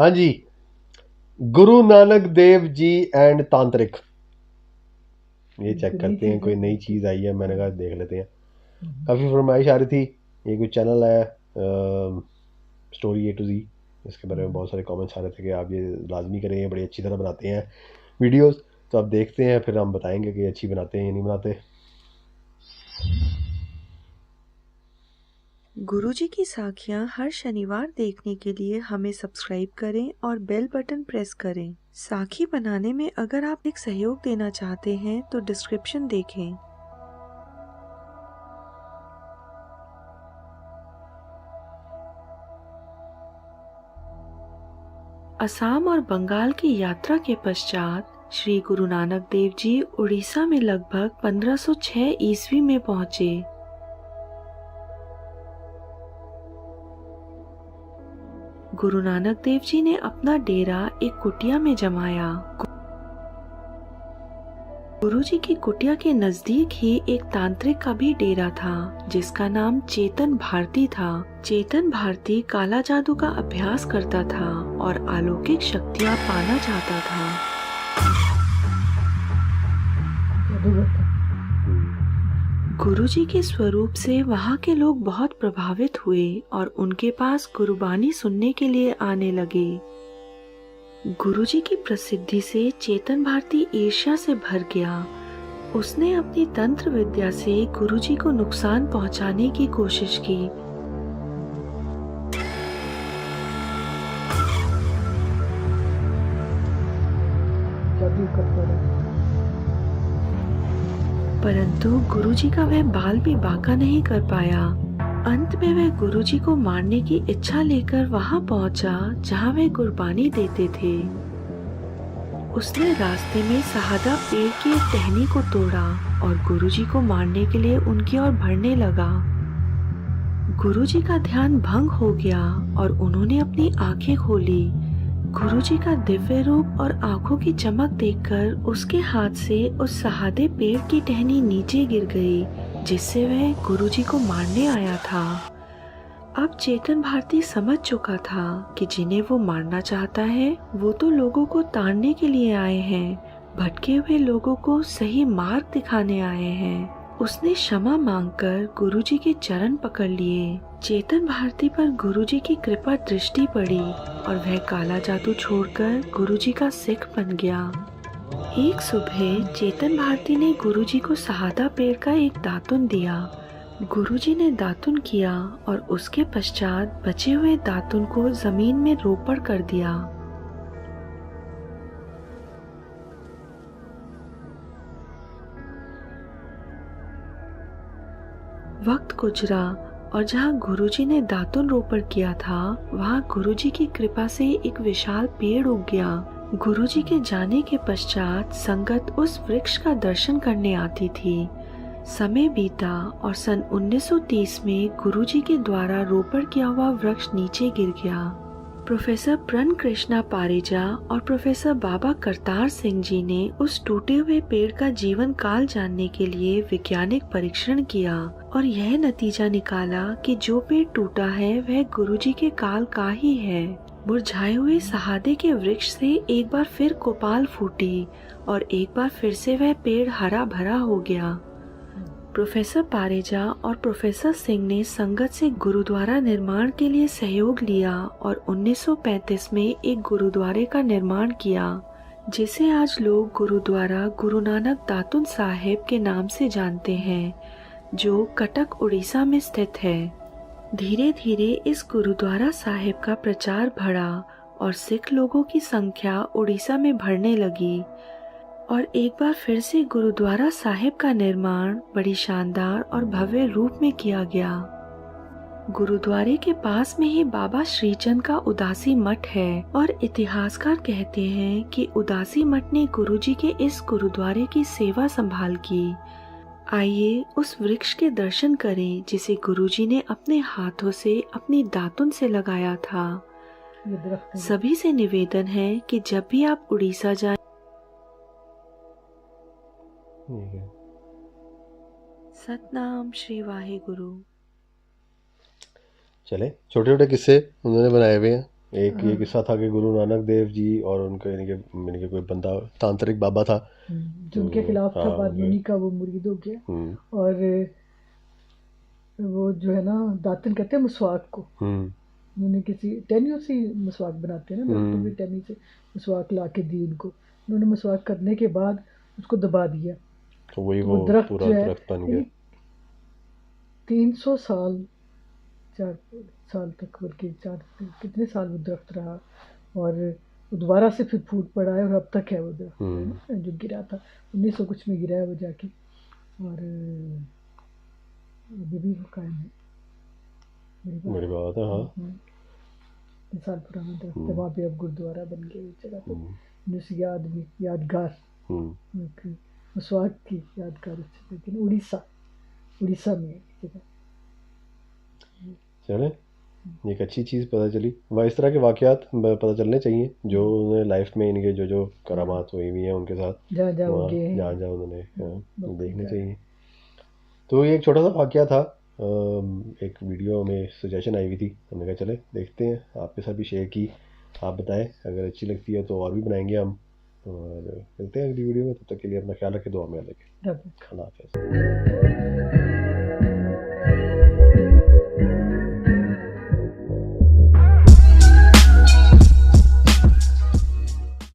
हाँ जी, गुरु नानक देव जी एंड तांत्रिक। ये चेक करते हैं, कोई नई चीज़ आई है, मैंने कहा देख लेते हैं। काफ़ी फरमाइश आ रही थी, ये कोई चैनल है स्टोरी ए टू जी, इसके बारे में बहुत सारे कमेंट्स आ रहे थे कि आप ये लाजमी करें, ये बड़ी अच्छी तरह बनाते हैं वीडियोस। तो आप देखते हैं, फिर हम बताएंगे कि अच्छी बनाते हैं या नहीं बनाते। गुरुजी की साखियाँ हर शनिवार देखने के लिए हमें सब्सक्राइब करें और बेल बटन प्रेस करें। साखी बनाने में अगर आप एक सहयोग देना चाहते हैं तो डिस्क्रिप्शन देखें। असम और बंगाल की यात्रा के पश्चात श्री गुरु नानक देव जी उड़ीसा में लगभग 1506 ईस्वी में पहुंचे। गुरु नानक देव जी ने अपना डेरा एक कुटिया में जमाया। गुरुजी की कुटिया के नजदीक ही एक तांत्रिक का भी डेरा था जिसका नाम चेतन भारती था। चेतन भारती काला जादू का अभ्यास करता था और अलौकिक शक्तियां पाना चाहता था। गुरुजी के स्वरूप से वहाँ के लोग बहुत प्रभावित हुए और उनके पास गुरुबानी सुनने के लिए आने लगे। गुरुजी की प्रसिद्धि से चेतन भारती ईर्ष्या से भर गया। उसने अपनी तंत्र विद्या से गुरुजी को नुकसान पहुंचाने की कोशिश की। परंतु गुरुजी का वह बाल भी बांका नहीं कर पाया। अंत में वह गुरुजी को मारने की इच्छा लेकर वहां पहुंचा जहां वे कुर्बानी देते थे। उसने रास्ते में सहादा पेड़ की एक टहनी को तोड़ा और गुरुजी को मारने के लिए उनकी ओर बढ़ने लगा। गुरुजी का ध्यान भंग हो गया और उन्होंने अपनी आंखें खोली। गुरुजी का दिव्य रूप और आंखों की चमक देखकर उसके हाथ से उस सहादे पेड़ की टहनी नीचे गिर गई, जिससे वह गुरुजी को मारने आया था। अब चेतन भारती समझ चुका था कि जिन्हें वो मारना चाहता है वो तो लोगों को ताड़ने के लिए आए हैं, भटके हुए लोगों को सही मार्ग दिखाने आए हैं। उसने क्षमा मांगकर गुरुजी के चरण पकड़ लिए। चेतन भारती पर गुरुजी की कृपा दृष्टि पड़ी और वह काला जादू छोड़कर गुरुजी का सिख बन गया। एक सुबह चेतन भारती ने गुरुजी को सहादा पेड़ का एक दातुन दिया। गुरुजी ने दातुन किया और उसके पश्चात बचे हुए दातुन को जमीन में रोपण कर दिया। वक्त गुजरा और जहाँ गुरुजी ने दातुन रोपण किया था वहाँ गुरुजी की कृपा से एक विशाल पेड़ उग गया। गुरुजी के जाने के पश्चात संगत उस वृक्ष का दर्शन करने आती थी। समय बीता और सन 1930 में गुरुजी के द्वारा रोपण किया हुआ वृक्ष नीचे गिर गया। प्रोफेसर प्रण कृष्णा पारेजा और प्रोफेसर बाबा करतार सिंह जी ने उस टूटे हुए पेड़ का जीवन काल जानने के लिए वैज्ञानिक परीक्षण किया और यह नतीजा निकाला कि जो पेड़ टूटा है वह गुरुजी के काल का ही है। मुरझाए हुए सहादे के वृक्ष से एक बार फिर कोपाल फूटी और एक बार फिर से वह पेड़ हरा भरा हो गया। प्रोफेसर पारेजा और प्रोफेसर सिंह ने संगत से गुरुद्वारा निर्माण के लिए सहयोग लिया और 1935 में एक गुरुद्वारे का निर्माण किया, जिसे आज लोग गुरुद्वारा गुरु नानक दातुन साहिब के नाम से जानते हैं, जो कटक उड़ीसा में स्थित है। धीरे धीरे इस गुरुद्वारा साहिब का प्रचार बढ़ा और सिख लोगों की संख्या उड़ीसा में बढ़ने लगी और एक बार फिर से गुरुद्वारा साहिब का निर्माण बड़ी शानदार और भव्य रूप में किया गया। गुरुद्वारे के पास में ही बाबा श्रीचंद का उदासी मठ है और इतिहासकार कहते हैं कि उदासी मठ ने गुरुजी के इस गुरुद्वारे की सेवा संभाल की। आइए उस वृक्ष के दर्शन करें जिसे गुरुजी ने अपने हाथों से अपनी दातुन से लगाया था। सभी से निवेदन है कि जब भी आप उड़ीसा जाएं, सतनाम श्री वाहे गुरु। चले, छोटे छोटे किस्से उन्होंने बनाए हुए हैं, एक ये किस्सा था कि गुरु नानक देव जी और उनके यानी कि कोई बंदा तांत्रिक बाबा था जो उनके खिलाफ था, हाँ, बादमुनि का वो मुरीद हो गया। हम्म, और वो जो है ना, दातन कहते हैं मसवाक को, उन्होंने किसी टहनियों से ही मसवाक बनाते हैं ना, डॉक्टर भी टहनी से मसवाक ला के दी उनको। उन्होंने मसवाक करने के बाद उसको दबा दिया, तो वही तो वो दरख्त पूरा जो है दरख्त बन गया। 300 साल, 4 साल तक, बल्कि 4 कितने साल वो दरख्त रहा, और वो दोबारा से फिर फूट पड़ा है, और अब तक है वो दरख्त जो गिरा था 1900 कुछ में गिरा है वो जाके, और अभी भी वो कायम है। बड़ी बात है। हाँ, 3 साल पुराना दरख्त है, वहाँ पे अब गुरुद्वारा बन गया उस जगह पे, जिस यादगार एक मसवाक की यादगार अच्छी, लेकिन उड़ीसा में एक जगह। चले एक अच्छी चीज़ पता चली। वह इस तरह के वाक़यात पता चलने चाहिए जो उन्हें लाइफ में इनके जो जो करामात हुई हुई हैं उनके साथ, जहाँ जहाँ हो गए हैं, जहाँ जहाँ उन्होंने देखने चाहिए। तो ये एक छोटा सा वाक़या था, एक वीडियो में सजेशन आई हुई थी, हमने कहा चले देखते हैं, आपके साथ भी शेयर की। आप बताएं अगर अच्छी लगती है तो और भी बनाएंगे हम, और मिलते हैं अगली वीडियो में। तब तक के लिए अपना ख्याल रखें, दुआ में याद रखें। अल्लाह हाफ़िज़।